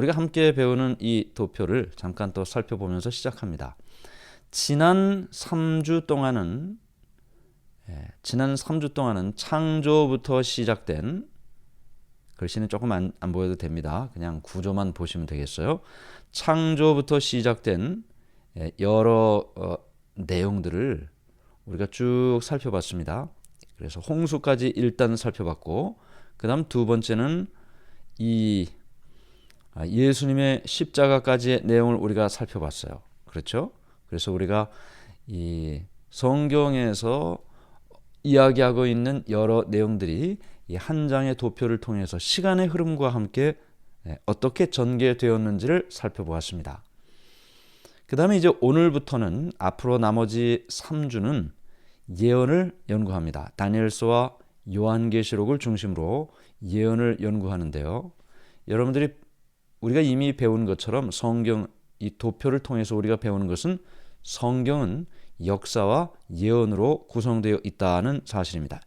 우리가 함께 배우는 이 도표를 잠깐 또 살펴보면서 시작합니다. 지난 3주 동안은 창조부터 시작된, 글씨는 조금 안 보여도 됩니다. 그냥 구조만 보시면 되겠어요. 창조부터 시작된 여러 내용들을 우리가 쭉 살펴봤습니다. 그래서 홍수까지 일단 살펴봤고, 그 다음 두 번째는 이 예수님의 십자가까지의 내용을 우리가 살펴봤어요. 그렇죠? 그래서 우리가 이 성경에서 이야기하고 있는 여러 내용들이 이 한 장의 도표를 통해서 시간의 흐름과 함께 어떻게 전개되었는지를 살펴보았습니다. 그 다음에 이제 오늘부터는 앞으로 나머지 3주는 예언을 연구합니다. 다니엘서와 요한계시록을 중심으로 예언을 연구하는데요. 여러분들이 우리가 이미 배운 것처럼 성경 이 도표를 통해서 우리가 배우는 것은 성경은 역사와 예언으로 구성되어 있다는 사실입니다.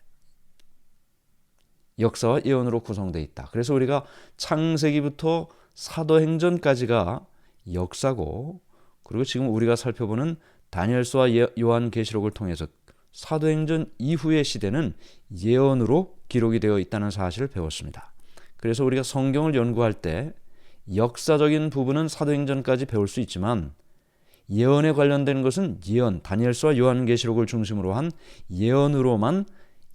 역사와 예언으로 구성되어 있다. 그래서 우리가 창세기부터 사도행전까지가 역사고, 그리고 지금 우리가 살펴보는 다니엘서와 요한계시록을 통해서 사도행전 이후의 시대는 예언으로 기록이 되어 있다는 사실을 배웠습니다. 그래서 우리가 성경을 연구할 때 역사적인 부분은 사도행전까지 배울 수 있지만 예언에 관련된 것은 예언, 다니엘서와 요한계시록을 중심으로 한 예언으로만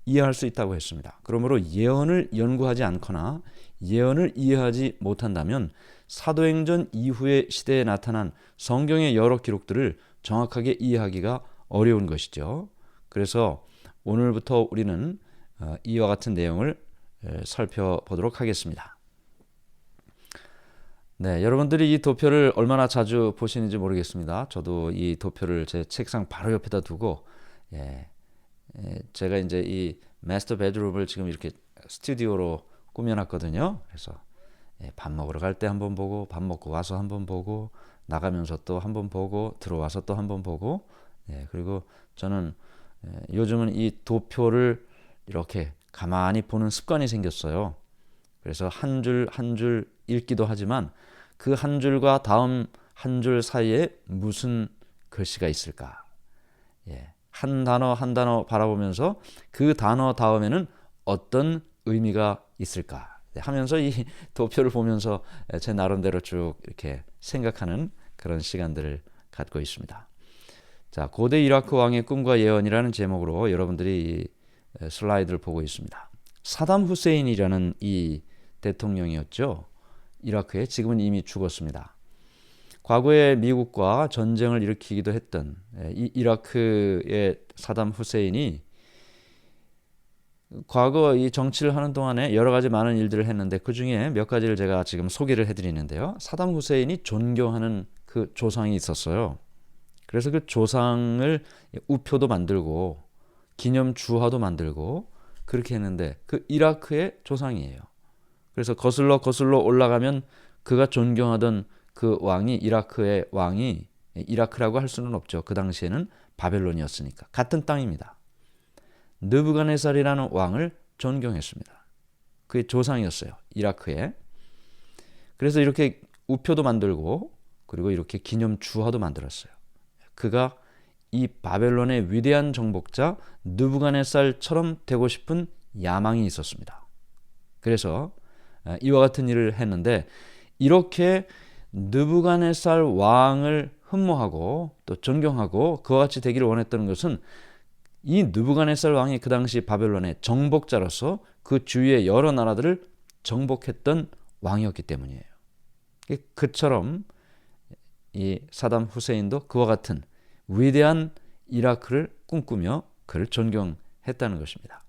이해할 수 있다고 했습니다. 그러므로 예언을 연구하지 않거나 예언을 이해하지 못한다면 사도행전 이후의 시대에 나타난 성경의 여러 기록들을 정확하게 이해하기가 어려운 것이죠. 그래서 오늘부터 우리는 이와 같은 내용을 살펴보도록 하겠습니다. 네, 여러분들이 이 도표를 얼마나 자주 보시는지 모르겠습니다. 저도 이 도표를 제 책상 바로 옆에다 두고 제가 이제 이 마스터 베드룸을 지금 이렇게 스튜디오로 꾸며놨거든요. 그래서 밥 먹으러 갈 때 한번 보고, 밥 먹고 와서 한번 보고, 나가면서 또 한번 보고, 들어와서 또 한번 보고, 그리고 저는 요즘은 이 도표를 이렇게 가만히 보는 습관이 생겼어요. 그래서 한 줄 한 줄 읽기도 하지만 그 한 줄과 다음 한 줄 사이에 무슨 글씨가 있을까? 한 단어 한 단어 바라보면서 그 단어 다음에는 어떤 의미가 있을까 하면서 이 도표를 보면서 제 나름대로 쭉 이렇게 생각하는 그런 시간들을 갖고 있습니다. 자, 고대 이라크 왕의 꿈과 예언이라는 제목으로 여러분들이 이 슬라이드를 보고 있습니다. 사담 후세인이라는 이 대통령이었죠. 이라크에, 지금은 이미 죽었습니다. 과거에 미국과 전쟁을 일으키기도 했던 이 이라크의 사담 후세인이 과거 이 정치를 하는 동안에 여러 가지 많은 일들을 했는데 그 중에 몇 가지를 제가 지금 소개를 해드리는데요. 사담 후세인이 존경하는 그 조상이 있었어요. 그래서 그 조상을 우표도 만들고 기념 주화도 만들고 그렇게 했는데 그 이라크의 조상이에요. 그래서 거슬러 올라가면 그가 존경하던 그 왕이, 이라크의 왕이, 이라크라고 할 수는 없죠. 그 당시에는 바벨론이었으니까. 같은 땅입니다. 느부갓네살이라는 왕을 존경했습니다. 그의 조상이었어요. 이라크에. 그래서 이렇게 우표도 만들고 그리고 이렇게 기념 주화도 만들었어요. 그가 이 바벨론의 위대한 정복자 느부갓네살처럼 되고 싶은 야망이 있었습니다. 그래서 이와 같은 일을 했는데, 이렇게 느부갓네살 왕을 흠모하고 또 존경하고 그와 같이 되기를 원했던 것은 이 느부갓네살 왕이 그 당시 바벨론의 정복자로서 그 주위의 여러 나라들을 정복했던 왕이었기 때문이에요. 그처럼 이 사담 후세인도 그와 같은 위대한 이라크를 꿈꾸며 그를 존경했다는 것입니다.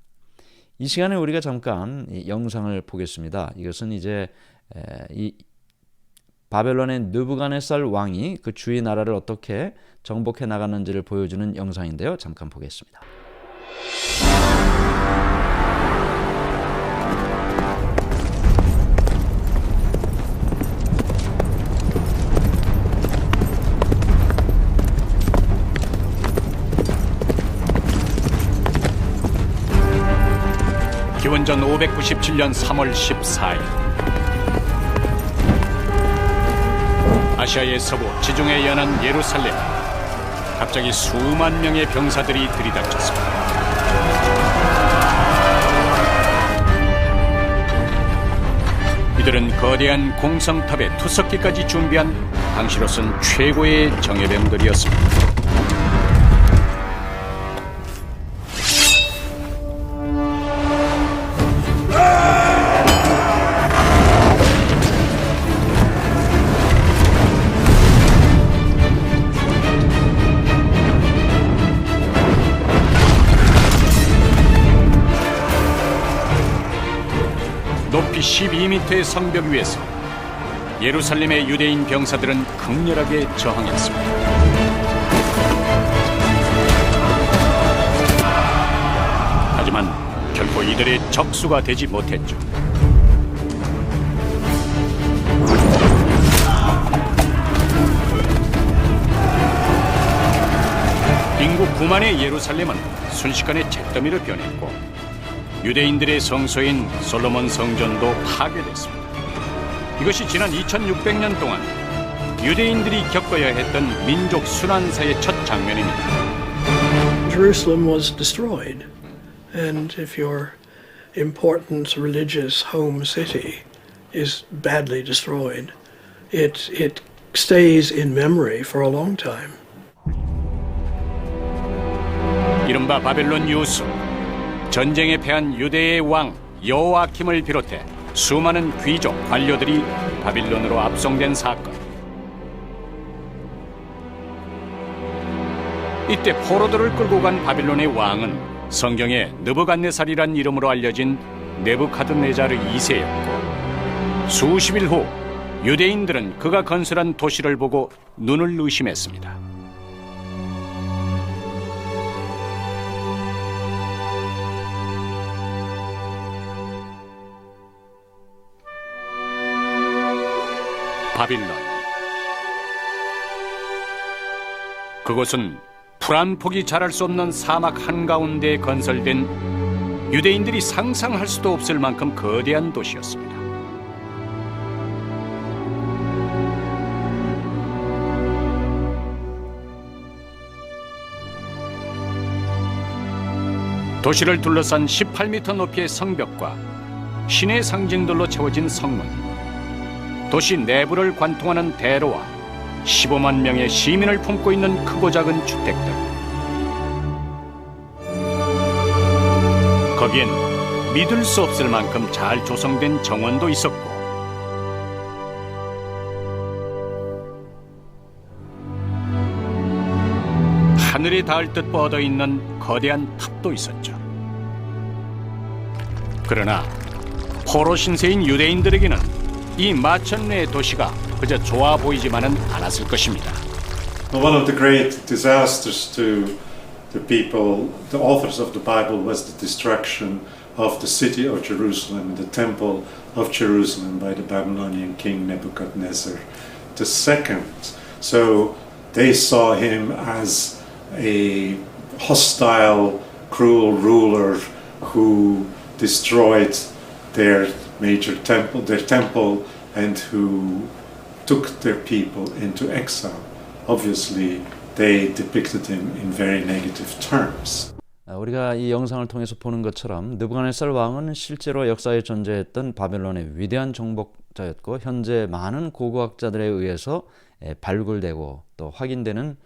이 시간에 우리가 잠깐 이 영상을 보겠습니다. 이것은 이제 이 바벨론의 느부갓네살 왕이 그 주위 나라를 어떻게 정복해 나갔는지를 보여주는 영상인데요. 잠깐 보겠습니다. 기원전 597년 3월 14일 아시아의 서부 지중해에 연한 예루살렘. 갑자기 수만 명의 병사들이 들이닥쳤습니다. 이들은 거대한 공성탑에 투석기까지 준비한 당시로선 최고의 정예병들이었습니다. 높이 12m의 성벽 위에서 예루살렘의 유대인 병사들은 극렬하게 저항했습니다. 하지만 결코 이들의 적수가 되지 못했죠. 인구 9만의 예루살렘은 순식간에 잿더미로 변했고 유대인들의 성소인 솔로몬 성전도 파괴됐습니다. 이것이 지난 2600년 동안 유대인들이 겪어야 했던 민족 순환사의 첫 장면입니다. Jerusalem was destroyed, and if your important religious home city is badly destroyed, it stays in memory for a long time. 이른바 바벨론 유수, 전쟁에 패한 유대의 왕 여호아킴을 비롯해 수많은 귀족, 관료들이 바빌론으로 압송된 사건. 이때 포로들을 끌고 간 바빌론의 왕은 성경에 느부갓네살이란 이름으로 알려진 네부카드네자르 2세였고 수십일 후 유대인들은 그가 건설한 도시를 보고 눈을 의심했습니다. 바빌론. 그곳은 풀 한 폭이 자랄 수 없는 사막 한가운데에 건설된 유대인들이 상상할 수도 없을 만큼 거대한 도시였습니다. 도시를 둘러싼 18m 높이의 성벽과 신의 상징들로 채워진 성문, 도시 내부를 관통하는 대로와 15만 명의 시민을 품고 있는 크고 작은 주택들. 거기엔 믿을 수 없을 만큼 잘 조성된 정원도 있었고 하늘에 닿을 듯 뻗어 있는 거대한 탑도 있었죠. 그러나 포로 신세인 유대인들에게는 이 마천루의 도시가 그저 좋아 보이지만은 않았을 것입니다. One of the great disasters to the people, the authors of the Bible, was the destruction of the city of Jerusalem, the temple of Jerusalem by the Babylonian king Nebuchadnezzar II. So they saw him as a hostile, cruel ruler who destroyed their major temple, and who took their people into exile. Obviously, they depicted him in very negative terms. 우리가 이 영상을 통해서 보는 것처럼 느부갓네살 왕은 실제로 역사에 존재했던 바벨론의 위대한 정복자였고 현재 많은 고고학자들에 의해서 발굴되고 또 확인되는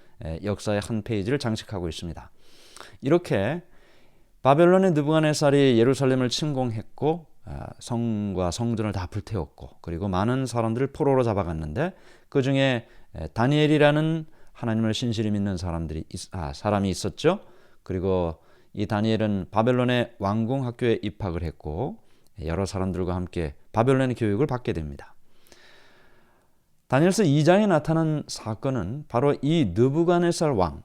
역사의 한 페이지를 장식하고 있습니다. 이렇게 바벨론의 느부갓네살이 예루살렘을 침공했고 성과 성전을 다 불태웠고 그리고 많은 사람들을 포로로 잡아갔는데 그 중에 다니엘이라는 하나님을 신실히 믿는 사람이 있었죠. 그리고 이 다니엘은 바벨론의 왕궁 학교에 입학을 했고 여러 사람들과 함께 바벨론의 교육을 받게 됩니다. 다니엘서 2장에 나타난 사건은 바로 이 느부갓네살 왕,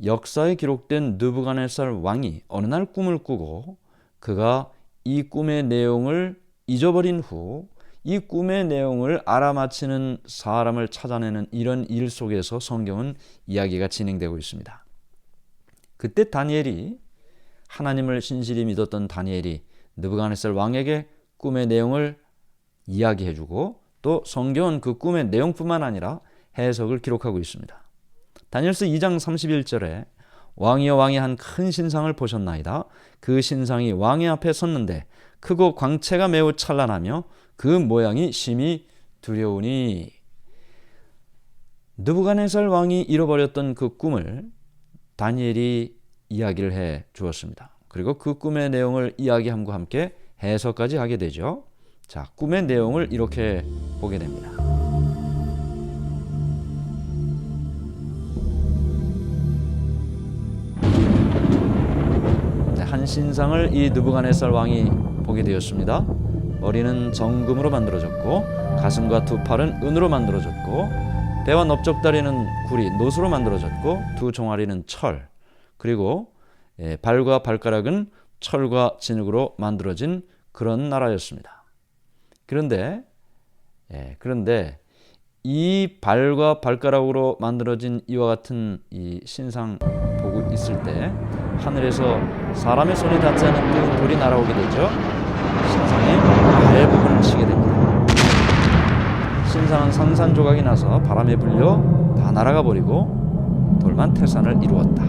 역사에 기록된 느부갓네살 왕이 어느 날 꿈을 꾸고 그가 이 꿈의 내용을 잊어버린 후 이 꿈의 내용을 알아맞히는 사람을 찾아내는 이런 일 속에서 성경은 이야기가 진행되고 있습니다. 그때 다니엘이 하나님을 신실히 믿었던 다니엘이 느부갓네살 왕에게 꿈의 내용을 이야기해주고 또 성경은 그 꿈의 내용뿐만 아니라 해석을 기록하고 있습니다. 다니엘서 2장 31절에 왕이여 왕이 한 큰 신상을 보셨나이다. 그 신상이 왕의 앞에 섰는데 크고 광채가 매우 찬란하며 그 모양이 심히 두려우니. 느부갓네살 왕이 잃어버렸던 그 꿈을 다니엘이 이야기를 해 주었습니다. 그리고 그 꿈의 내용을 이야기함과 함께 해석까지 하게 되죠. 자, 꿈의 내용을 이렇게 보게 됩니다. 한 신상을 이 느부갓네살 왕이 보게 되었습니다. 머리는 정금으로 만들어졌고 가슴과 두 팔은 은으로 만들어졌고 배와 넓적다리는 구리, 노수로 만들어졌고 두 종아리는 철, 그리고 발과 발가락은 철과 진흙으로 만들어진 그런 나라였습니다. 그런데 이 발과 발가락으로 만들어진 이와 같은 이 신상 보고 있을 때 하늘에서 사람의 손이 닿지 않은 뜨거운 돌이 날아오게 되죠. 신상의 발 부분을 치게 됩니다. 신상은 산산조각이 나서 바람에 불려 다 날아가 버리고 돌만 태산을 이루었다.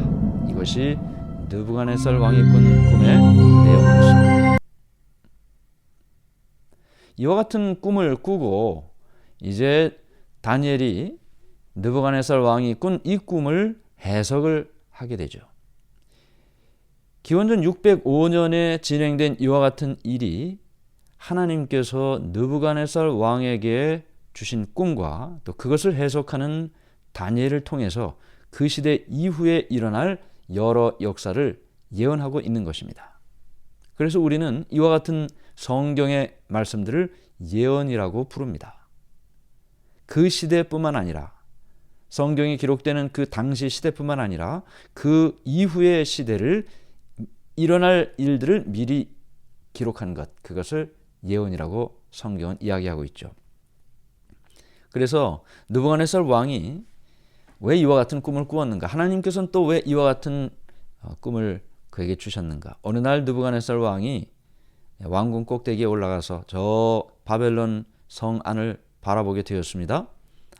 이것이 느부갓네살 왕이 꾼 꿈의 내용이었습니다. 이와 같은 꿈을 꾸고 이제 다니엘이 느부갓네살 왕이 꾼 이 꿈을 해석을 하게 되죠. 기원전 605년에 진행된 이와 같은 일이 하나님께서 느부갓네살 왕에게 주신 꿈과 또 그것을 해석하는 다니엘을 통해서 그 시대 이후에 일어날 여러 역사를 예언하고 있는 것입니다. 그래서 우리는 이와 같은 성경의 말씀들을 예언이라고 부릅니다. 그 시대뿐만 아니라 성경이 기록되는 그 당시 시대뿐만 아니라 그 이후의 시대를 일어날 일들을 미리 기록한 것, 그것을 예언이라고 성경은 이야기하고 있죠. 그래서 느부갓네살 왕이 왜 이와 같은 꿈을 꾸었는가? 하나님께서는 또 왜 이와 같은 꿈을 그에게 주셨는가? 어느 날 느부갓네살 왕이 왕궁 꼭대기에 올라가서 저 바벨론 성 안을 바라보게 되었습니다.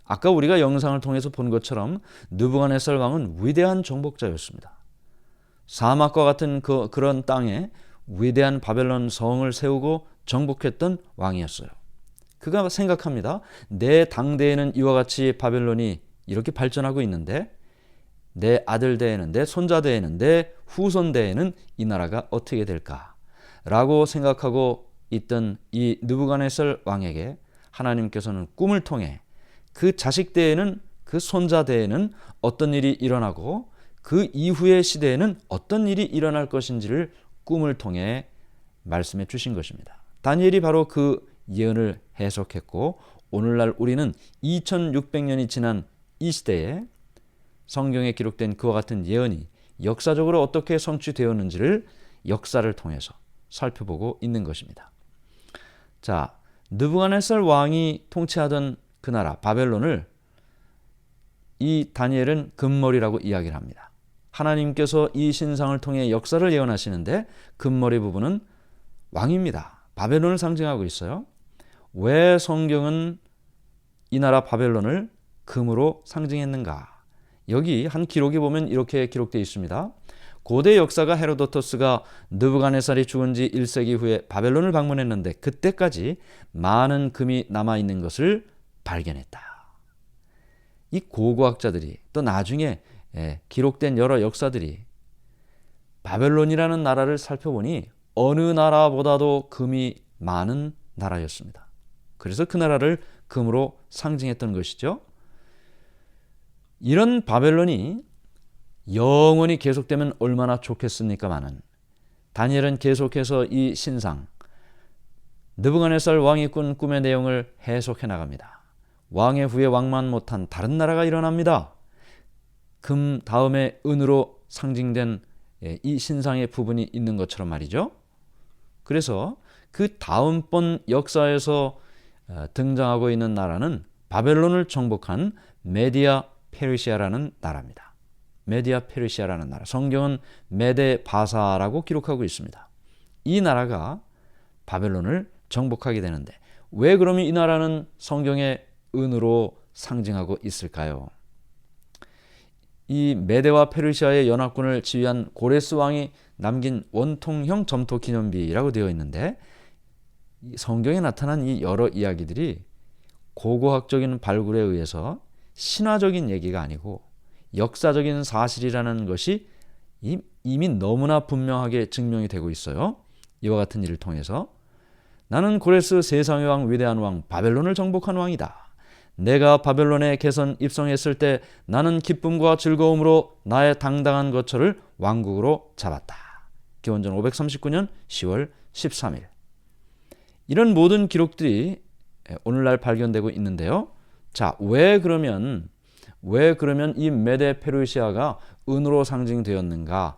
아까 우리가 영상을 통해서 본 것처럼 느부갓네살 왕은 위대한 정복자였습니다. 사막과 같은 그런 땅에 위대한 바벨론 성을 세우고 정복했던 왕이었어요. 그가 생각합니다. 내 당대에는 이와 같이 바벨론이 이렇게 발전하고 있는데 내 아들 대에는, 내 손자 대에는, 내 후손 대에는 이 나라가 어떻게 될까? 라고 생각하고 있던 이 느부갓네살 왕에게 하나님께서는 꿈을 통해 그 자식 대에는, 그 손자 대에는 어떤 일이 일어나고 그 이후의 시대에는 어떤 일이 일어날 것인지를 꿈을 통해 말씀해 주신 것입니다. 다니엘이 바로 그 예언을 해석했고 오늘날 우리는 2600년이 지난 이 시대에 성경에 기록된 그와 같은 예언이 역사적으로 어떻게 성취되었는지를 역사를 통해서 살펴보고 있는 것입니다. 자, 느부갓네살 왕이 통치하던 그 나라 바벨론을 이 다니엘은 금머리라고 이야기를 합니다. 하나님께서 이 신상을 통해 역사를 예언하시는데 금머리 부분은 왕입니다. 바벨론을 상징하고 있어요. 왜 성경은 이 나라 바벨론을 금으로 상징했는가? 여기 한 기록에 보면 이렇게 기록되어 있습니다. 고대 역사가 헤로도토스가 느부갓네살이 죽은 지 1세기 후에 바벨론을 방문했는데 그때까지 많은 금이 남아있는 것을 발견했다. 이 고고학자들이 또 나중에 기록된 여러 역사들이 바벨론이라는 나라를 살펴보니 어느 나라보다도 금이 많은 나라였습니다. 그래서 그 나라를 금으로 상징했던 것이죠. 이런 바벨론이 영원히 계속되면 얼마나 좋겠습니까마는 다니엘은 계속해서 이 신상 느부갓네살 왕이 꾼 꿈의 내용을 해석해 나갑니다. 왕의 후에 왕만 못한 다른 나라가 일어납니다. 금 다음에 은으로 상징된 이 신상의 부분이 있는 것처럼 말이죠. 그래서 그 다음번 역사에서 등장하고 있는 나라는 바벨론을 정복한 메디아 페르시아라는 나라입니다. 메디아 페르시아라는 나라. 성경은 메데 바사라고 기록하고 있습니다. 이 나라가 바벨론을 정복하게 되는데 왜 그러면 이 나라는 성경에 은으로 상징하고 있을까요? 이 메데와 페르시아의 연합군을 지휘한 고레스 왕이 남긴 원통형 점토 기념비라고 되어 있는데, 성경에 나타난 이 여러 이야기들이 고고학적인 발굴에 의해서 신화적인 얘기가 아니고 역사적인 사실이라는 것이 이미 너무나 분명하게 증명이 되고 있어요. 이와 같은 일을 통해서 나는 고레스 세상의 왕, 위대한 왕, 바벨론을 정복한 왕이다. 내가 바벨론에 개선 입성했을 때 나는 기쁨과 즐거움으로 나의 당당한 거처를 왕국으로 잡았다. 기원전 539년 10월 13일. 이런 모든 기록들이 오늘날 발견되고 있는데요. 자, 왜 그러면 이 메데 페르시아가 은으로 상징되었는가?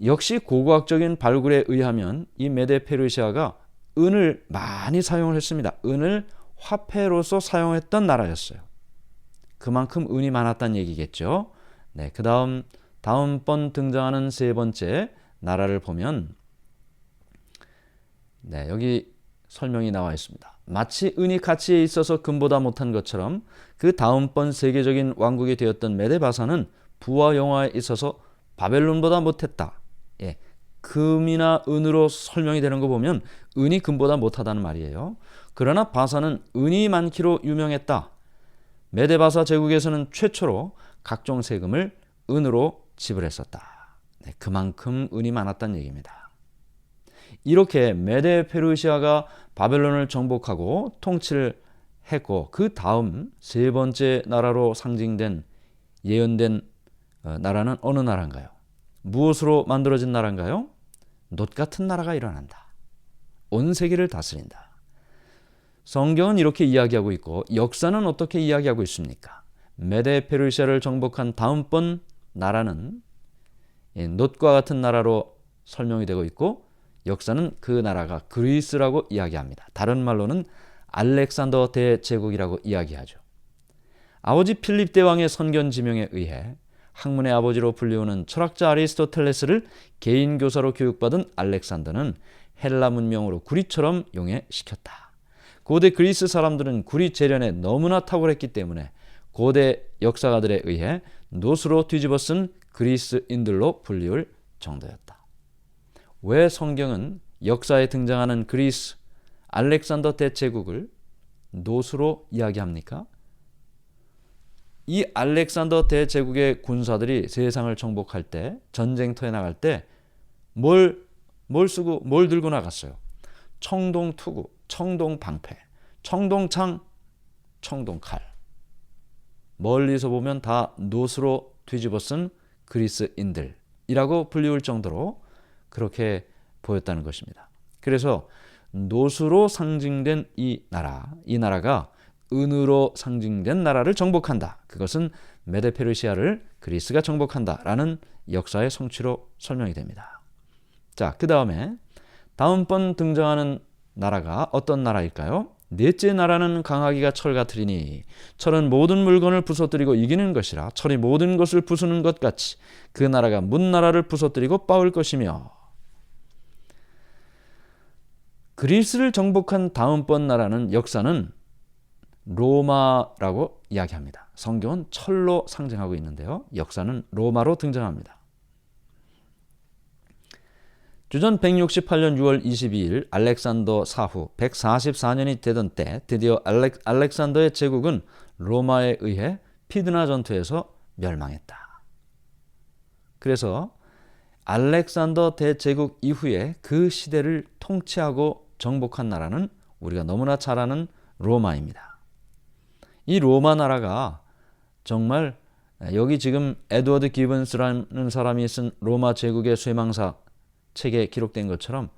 역시 고고학적인 발굴에 의하면 이 메데 페르시아가 은을 많이 사용을 했습니다. 은을 화폐로서 사용했던 나라였어요. 그만큼 은이 많았다는 얘기겠죠. 네, 다음번 등장하는 세 번째 나라를 보면, 네, 여기 설명이 나와 있습니다. 마치 은이 가치에 있어서 금보다 못한 것처럼 그 다음번 세계적인 왕국이 되었던 메데바사는 부와 영화에 있어서 바벨론보다 못했다. 예, 금이나 은으로 설명이 되는 거 보면 은이 금보다 못하다는 말이에요. 그러나 바사는 은이 많기로 유명했다. 메데바사 제국에서는 최초로 각종 세금을 은으로 지불했었다. 네, 그만큼 은이 많았다는 얘기입니다. 이렇게 메데 페르시아가 바벨론을 정복하고 통치를 했고, 그 다음 세 번째 나라로 상징된 예언된 나라는 어느 나라인가요? 무엇으로 만들어진 나라인가요? 놋 같은 나라가 일어난다. 온 세계를 다스린다. 성경은 이렇게 이야기하고 있고, 역사는 어떻게 이야기하고 있습니까? 메데 페르시아를 정복한 다음번 나라는 놋과 같은 나라로 설명이 되고 있고, 역사는 그 나라가 그리스라고 이야기합니다. 다른 말로는 알렉산더 대제국이라고 이야기하죠. 아버지 필립 대왕의 선견 지명에 의해 학문의 아버지로 불리우는 철학자 아리스토텔레스를 개인 교사로 교육받은 알렉산더는 헬라 문명으로 구리처럼 용해시켰다. 고대 그리스 사람들은 구리 재련에 너무나 탁월했기 때문에 고대 역사가들에 의해 놋으로 뒤집어 쓴 그리스인들로 불리울 정도였다. 왜 성경은 역사에 등장하는 그리스 알렉산더 대제국을 놋으로 이야기합니까? 이 알렉산더 대제국의 군사들이 세상을 정복할 때, 전쟁터에 나갈 때 뭘 들고 나갔어요? 청동투구, 청동방패, 청동창, 청동칼. 멀리서 보면 다 놋으로 뒤집어 쓴 그리스인들이라고 불리울 정도로 그렇게 보였다는 것입니다. 그래서 놋으로 상징된 이 나라가 은으로 상징된 나라를 정복한다. 그것은 메데 페르시아를 그리스가 정복한다라는 역사의 성취로 설명이 됩니다. 자, 그 다음번 등장하는 나라가 어떤 나라일까요? 넷째 나라는 강하기가 철 같으리니 철은 모든 물건을 부서뜨리고 이기는 것이라 철이 모든 것을 부수는 것 같이 그 나라가 문 나라를 부서뜨리고 빻을 것이며. 그리스를 정복한 다음번 나라는 역사는 로마라고 이야기합니다. 성경은 철로 상징하고 있는데요. 역사는 로마로 등장합니다. 주전 168년 6월 22일 알렉산더 사후 144년이 되던 때 드디어 알렉산더의 제국은 로마에 의해 피드나 전투에서 멸망했다. 그래서 알렉산더 대제국 이후에 그 시대를 통치하고 정복한 나라는 우리가 너무나 잘 아는 로마입니다. 이 로마 나라가 정말 여기 지금 에드워드 기번스라는 사람이 쓴 로마 제국의 쇠망사 책에 기록된 것처럼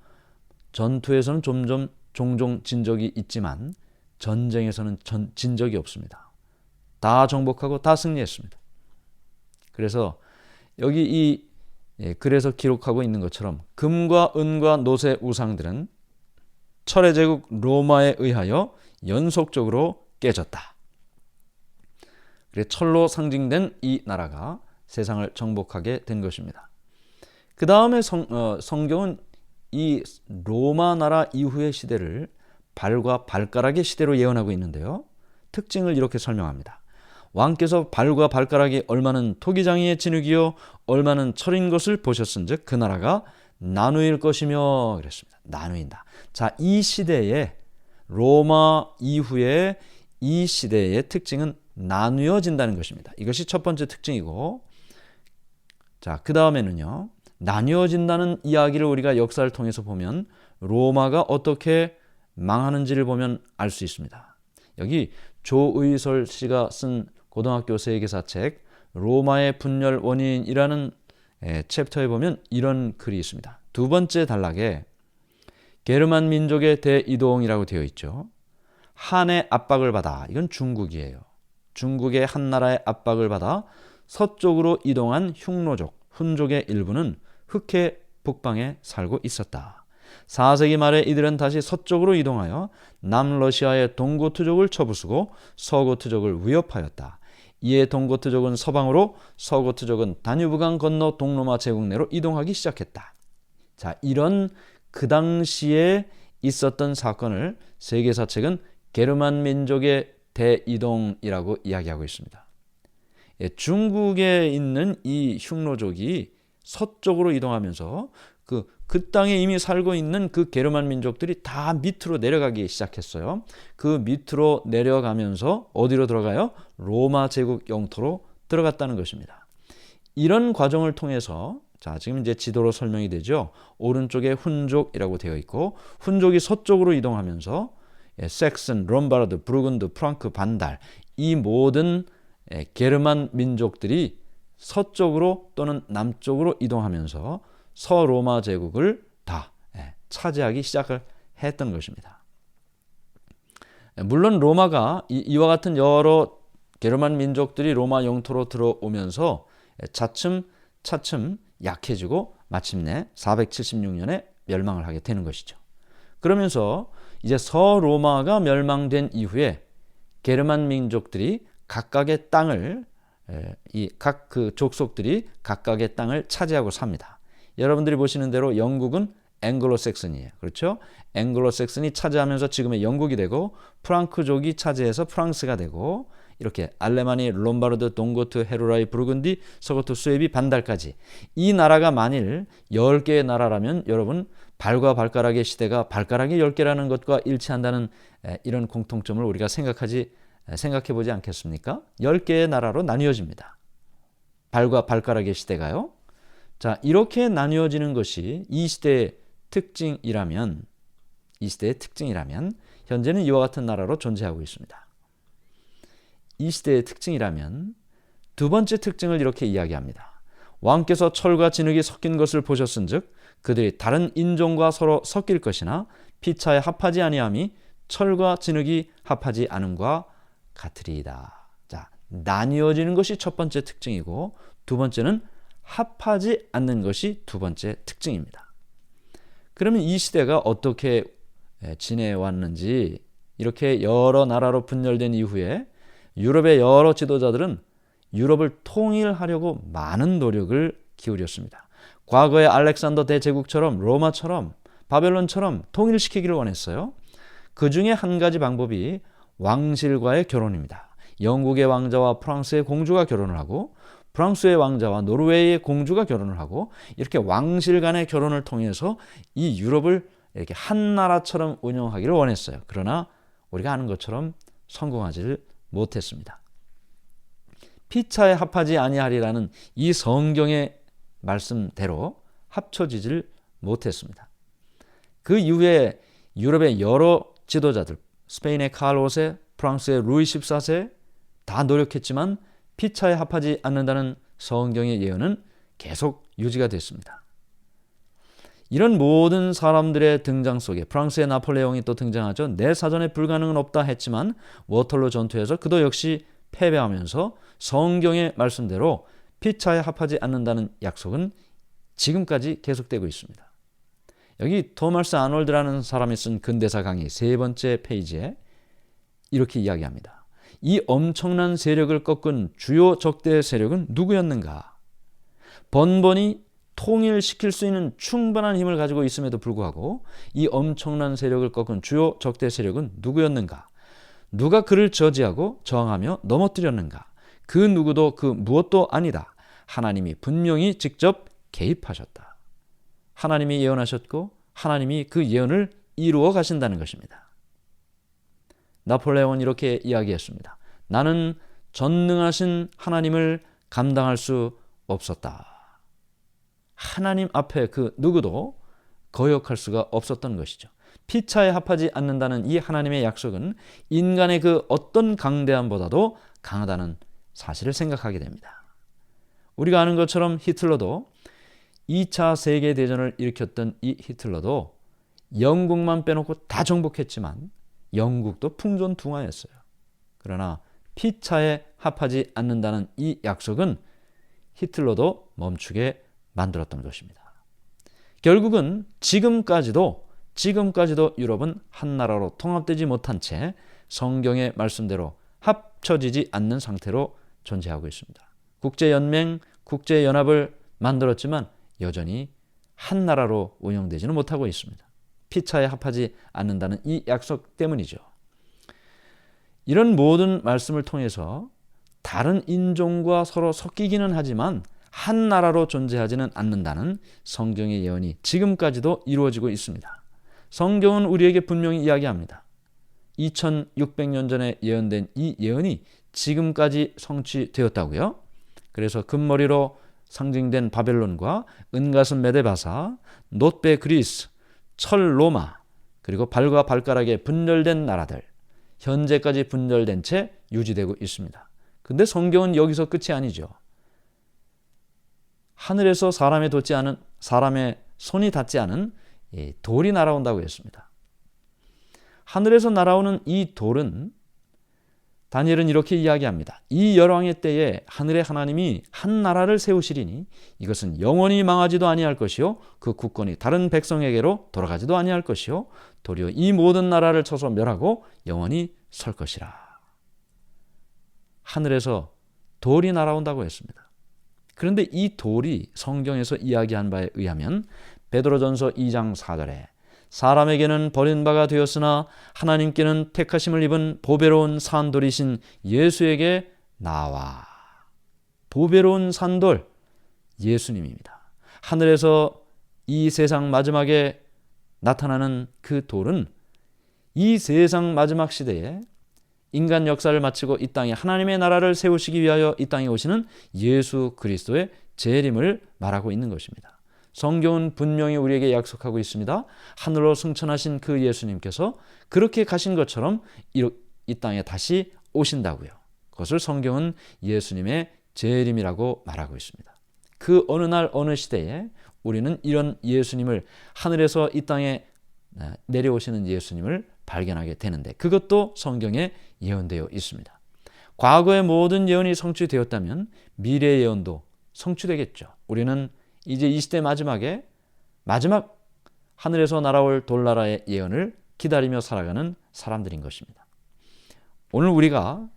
전투에서는 종종 진 적이 있지만 전쟁에서는 진 적이 없습니다. 다 정복하고 다 승리했습니다. 그래서 여기 그래서 기록하고 있는 것처럼 금과 은과 놋의 우상들은 철의 제국 로마에 의하여 연속적으로 깨졌다. 그래서 철로 상징된 이 나라가 세상을 정복하게 된 것입니다. 그 다음에 성경은 이 로마 나라 이후의 시대를 발과 발가락의 시대로 예언하고 있는데요. 특징을 이렇게 설명합니다. 왕께서 발과 발가락이 얼마는 토기장이의 진흙이요 얼마는 철인 것을 보셨은즉 그 나라가 나누일 것이며 그랬습니다. 나누인다. 자, 이 시대에 로마 이후에 이 시대의 특징은 나누어진다는 것입니다. 이것이 첫 번째 특징이고, 자, 그 다음에는요, 나뉘어진다는 이야기를 우리가 역사를 통해서 보면 로마가 어떻게 망하는지를 보면 알 수 있습니다. 여기 조의설 씨가 쓴 고등학교 세계사책 로마의 분열 원인이라는 챕터에 보면 이런 글이 있습니다. 두 번째 단락에 게르만 민족의 대이동이라고 되어 있죠. 한의 압박을 받아, 이건 중국이에요. 중국의 한 나라의 압박을 받아 서쪽으로 이동한 흉노족, 훈족의 일부는 흑해 북방에 살고 있었다. 4세기 말에 이들은 다시 서쪽으로 이동하여 남러시아의 동고트족을 쳐부수고 서고트족을 위협하였다. 이에 동고트족은 서방으로, 서고트족은 다뉴브강 건너 동로마 제국 내로 이동하기 시작했다. 자, 이런 그 당시에 있었던 사건을 세계사책은 게르만 민족의 대이동이라고 이야기하고 있습니다. 중국에 있는 이 흉노족이 서쪽으로 이동하면서 그 땅에 이미 살고 있는 그 게르만 민족들이 다 밑으로 내려가기 시작했어요. 그 밑으로 내려가면서 어디로 들어가요? 로마 제국 영토로 들어갔다는 것입니다. 이런 과정을 통해서, 자, 지금 이제 지도로 설명이 되죠. 오른쪽에 훈족이라고 되어 있고, 훈족이 서쪽으로 이동하면서 섹슨, 롬바르드, 부르근드, 프랑크, 반달, 이 모든 게르만 민족들이 서쪽으로 또는 남쪽으로 이동하면서 서로마 제국을 다 차지하기 시작을 했던 것입니다. 물론 로마가 이와 같은 여러 게르만 민족들이 로마 영토로 들어오면서 차츰 약해지고 마침내 476년에 멸망을 하게 되는 것이죠. 그러면서 이제 서로마가 멸망된 이후에 게르만 민족들이 각각의 땅을, 이 각 그 족속들이 각각의 땅을 차지하고 삽니다. 여러분들이 보시는 대로 영국은 앵글로색슨이에요. 그렇죠? 앵글로색슨이 차지하면서 지금의 영국이 되고, 프랑크족이 차지해서 프랑스가 되고, 이렇게 알레마니, 롬바르드, 동고트, 헤루라이, 부르근디, 서고트, 수에비, 반달까지, 이 나라가 만일 10개의 나라라면 여러분 발과 발가락의 시대가 발가락이 10개라는 것과 일치한다는 이런 공통점을 우리가 생각해 보지 않겠습니까? 10개의 나라로 나뉘어집니다. 발과 발가락의 시대가요. 자, 이렇게 나뉘어지는 것이 이 시대의 특징이라면 현재는 이와 같은 나라로 존재하고 있습니다. 이 시대의 특징이라면 두 번째 특징을 이렇게 이야기합니다. 왕께서 철과 진흙이 섞인 것을 보셨은즉 그들이 다른 인종과 서로 섞일 것이나 피차에 합하지 아니함이 철과 진흙이 합하지 않음과 같으리이다. 자, 나뉘어지는 것이 첫 번째 특징이고, 두 번째는 합하지 않는 것이 두 번째 특징입니다. 그러면 이 시대가 어떻게 지내왔는지, 이렇게 여러 나라로 분열된 이후에 유럽의 여러 지도자들은 유럽을 통일하려고 많은 노력을 기울였습니다. 과거의 알렉산더 대제국처럼, 로마처럼, 바벨론처럼 통일시키기를 원했어요. 그 중에 한 가지 방법이 왕실과의 결혼입니다. 영국의 왕자와 프랑스의 공주가 결혼을 하고, 프랑스의 왕자와 노르웨이의 공주가 결혼을 하고, 이렇게 왕실 간의 결혼을 통해서 이 유럽을 이렇게 한 나라처럼 운영하기를 원했어요. 그러나 우리가 아는 것처럼 성공하지를 못했습니다. 피차에 합하지 아니하리라는 이 성경의 말씀대로 합쳐지질 못했습니다. 그 이후에 유럽의 여러 지도자들, 스페인의 칼 5세, 프랑스의 루이 14세 다 노력했지만 피차에 합하지 않는다는 성경의 예언은 계속 유지가 됐습니다. 이런 모든 사람들의 등장 속에 프랑스의 나폴레옹이 또 등장하죠. 내 사전에 불가능은 없다 했지만 워털루 전투에서 그도 역시 패배하면서 성경의 말씀대로 피차에 합하지 않는다는 약속은 지금까지 계속되고 있습니다. 여기 토마스 아놀드라는 사람이 쓴 근대사 강의 세 번째 페이지에 이렇게 이야기합니다. 이 엄청난 세력을 꺾은 주요 적대 세력은 누구였는가? 번번이 통일시킬 수 있는 충분한 힘을 가지고 있음에도 불구하고 이 엄청난 세력을 꺾은 주요 적대 세력은 누구였는가? 누가 그를 저지하고 저항하며 넘어뜨렸는가? 그 누구도 그 무엇도 아니다. 하나님이 분명히 직접 개입하셨다. 하나님이 예언하셨고 하나님이 그 예언을 이루어 가신다는 것입니다. 나폴레옹은 이렇게 이야기했습니다. 나는 전능하신 하나님을 감당할 수 없었다. 하나님 앞에 그 누구도 거역할 수가 없었던 것이죠. 피차에 합하지 않는다는 이 하나님의 약속은 인간의 그 어떤 강대함보다도 강하다는 사실을 생각하게 됩니다. 우리가 아는 것처럼 히틀러도 2차 세계대전을 일으켰던 이 히틀러도 영국만 빼놓고 다 정복했지만 영국도 풍전등화였어요. 그러나 피차에 합하지 않는다는 이 약속은 히틀러도 멈추게 만들었던 것입니다. 결국은 지금까지도 유럽은 한 나라로 통합되지 못한 채 성경의 말씀대로 합쳐지지 않는 상태로 존재하고 있습니다. 국제연맹, 국제연합을 만들었지만 여전히 한 나라로 운영되지는 못하고 있습니다. 피차에 합하지 않는다는 이 약속 때문이죠. 이런 모든 말씀을 통해서 다른 인종과 서로 섞이기는 하지만 한 나라로 존재하지는 않는다는 성경의 예언이 지금까지도 이루어지고 있습니다. 성경은 우리에게 분명히 이야기합니다. 2600년 전에 예언된 이 예언이 지금까지 성취되었다고요. 그래서 금머리로 상징된 바벨론과 은가슴 메데바사, 놋배 그리스, 철 로마, 그리고 발과 발가락에 분열된 나라들, 현재까지 분열된 채 유지되고 있습니다. 근데 성경은 여기서 끝이 아니죠. 하늘에서 사람의 손이 닿지 않은 돌이 날아온다고 했습니다. 하늘에서 날아오는 이 돌은 다니엘은 이렇게 이야기합니다. 이 열왕의 때에 하늘의 하나님이 한 나라를 세우시리니 이것은 영원히 망하지도 아니할 것이요 그 국권이 다른 백성에게로 돌아가지도 아니할 것이요 도리어 이 모든 나라를 쳐서 멸하고 영원히 설 것이라. 하늘에서 돌이 날아온다고 했습니다. 그런데 이 돌이 성경에서 이야기한 바에 의하면 베드로전서 2장 4절에 사람에게는 버린 바가 되었으나 하나님께는 택하심을 입은 보배로운 산돌이신 예수에게 나와. 보배로운 산돌 예수님입니다. 하늘에서 이 세상 마지막에 나타나는 그 돌은 이 세상 마지막 시대에 인간 역사를 마치고 이 땅에 하나님의 나라를 세우시기 위하여 이 땅에 오시는 예수 그리스도의 재림을 말하고 있는 것입니다. 성경은 분명히 우리에게 약속하고 있습니다. 하늘로 승천하신 그 예수님께서 그렇게 가신 것처럼 이 땅에 다시 오신다고요. 그것을 성경은 예수님의 재림이라고 말하고 있습니다. 그 어느 날 어느 시대에 우리는 이런 예수님을 하늘에서 이 땅에 내려오시는 예수님을 발견하게 되는데 그것도 성경에 예언되어 있습니다. 과거의 모든 예언이 성취되었다면 미래의 예언도 성취되겠죠. 우리는 이제 이 시대 마지막 하늘에서 날아올 돌나라의 예언을 기다리며 살아가는 사람들인 것입니다. 오늘 우리가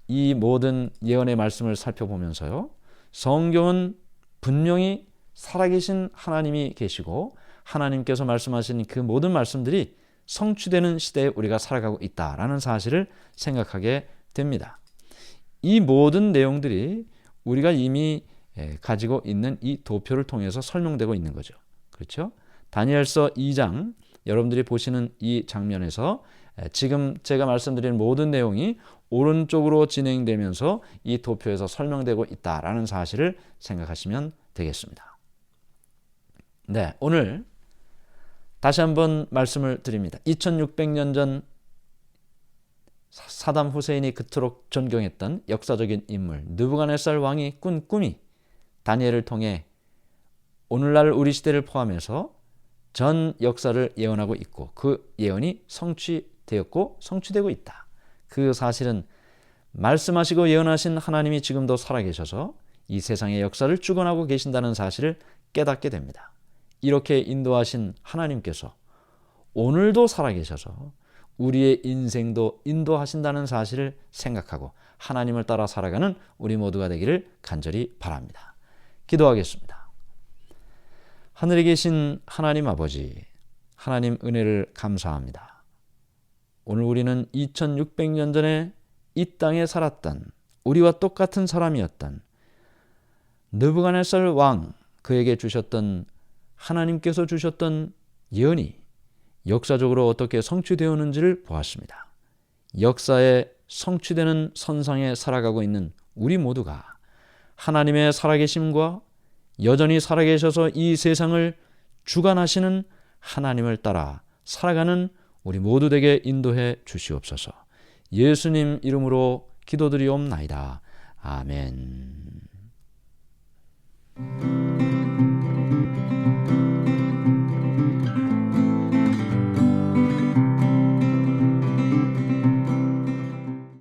이 모든 예언의 말씀을 살펴보면서요. 성경은 분명히 살아계신 하나님이 계시고 하나님께서 말씀하신 그 모든 말씀들이 성취되는 시대에 우리가 살아가고 있다라는 사실을 생각하게 됩니다. 이 모든 내용들이 우리가 이미 가지고 있는 이 도표를 통해서 설명되고 있는 거죠. 그렇죠? 다니엘서 2장 여러분들이 보시는 이 장면에서 지금 제가 말씀드린 모든 내용이 오른쪽으로 진행되면서 이 도표에서 설명되고 있다라는 사실을 생각하시면 되겠습니다. 네, 오늘 다시 한번 말씀을 드립니다. 2600년 전 사담 후세인이 그토록 존경했던 역사적인 인물 느부갓네살 왕이 꾼 꿈이 다니엘을 통해 오늘날 우리 시대를 포함해서 전 역사를 예언하고 있고 그 예언이 성취되었고 성취되고 있다. 그 사실은 말씀하시고 예언하신 하나님이 지금도 살아계셔서 이 세상의 역사를 주관하고 계신다는 사실을 깨닫게 됩니다. 이렇게 인도하신 하나님께서 오늘도 살아계셔서 우리의 인생도 인도하신다는 사실을 생각하고 하나님을 따라 살아가는 우리 모두가 되기를 간절히 바랍니다. 기도하겠습니다. 하늘에 계신 하나님 아버지, 하나님 은혜를 감사합니다. 오늘 우리는 2600년 전에 이 땅에 살았던 우리와 똑같은 사람이었던 느부갓네살 왕, 그에게 주셨던 하나님께서 주셨던 예언이 역사적으로 어떻게 성취되었는지를 보았습니다. 역사에 성취되는 선상에 살아가고 있는 우리 모두가 하나님의 살아계심과 여전히 살아계셔서 이 세상을 주관하시는 하나님을 따라 살아가는 우리 모두 되게 인도해 주시옵소서. 예수님 이름으로 기도드리옵나이다. 아멘.